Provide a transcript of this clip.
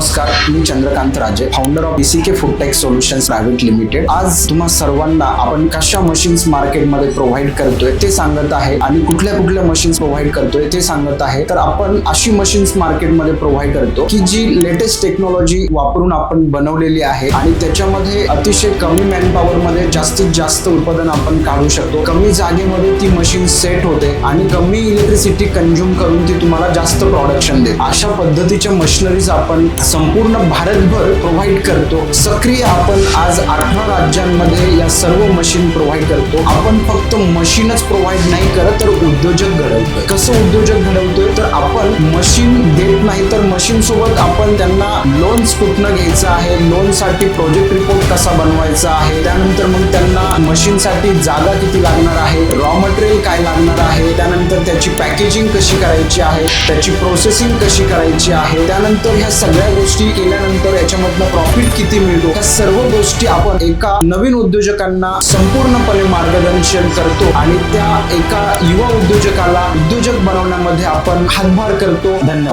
नमस्कार, मी Chandrakant Raje, founder of PCK Foodtech solutions private limited. आज तुम्हा सर्वांना आपण कशा मशीन्स मार्केटमध्ये प्रोव्हाइड करतोय ते सांगत आहे आणि कुठल्या कुठल्या मशीन्स प्रोव्हाइड करतोय ते सांगत आहे। तर आपण अशी मशीन्स मार्केटमध्ये प्रोव्हाइड करतो की जी लेटेस्ट टेक्नॉलॉजी वापरून आपण बनवलेली आहे आणि त्याच्यामध्ये अतिशय कमी मॅनपॉवर मध्ये जास्तीत जास्त उत्पादन आपण काढू शकतो। कमी जागेमध्ये ती मशीन सेट होते आणि कमी इलेक्ट्रिसिटी कंझ्युम करून ती तुम्हाला जास्त प्रोडक्शन देते। अशा पद्धतीच्या मशिनरीज आपण संपूर्ण भारतभर प्रोव्हाइड करतो। सक्रिय आपण आज 18 राज्यांमध्ये या सर्व मशीन प्रोव्हाइड करतो। आपण फक्त मशीनच प्रोव्हाइड नाही करत तर उद्योजक घडवतोय। कसं उद्योजक घडवतोय तर आपण मशीन देत नाही तर मशीन सोबत आपण त्यांना लोन्स कुठनं घ्यायचं आहे, लोन साठी प्रोजेक्ट रिपोर्ट कसा बनवायचा आहे, त्यानंतर मग त्यांना मशीन साठी जागा किती लागणार आहे, रॉ मटेरियल काय लागणार आहे, त्यानंतर त्याची पॅकेजिंग कशी करायची आहे, त्याची प्रोसेसिंग कशी करायची आहे, त्यानंतर ह्या सगळ्या गोष्टी केल्यानंतर याच्यामधनं प्रॉफिट किती मिळतो, ह्या सर्व गोष्टी आपण एका नवीन उद्योजकांना संपूर्णपणे मार्गदर्शन करतो आणि त्या एका युवा उद्योजकाला उद्योजक बनवण्यामध्ये आपण हातभार करतो। धन्यवाद।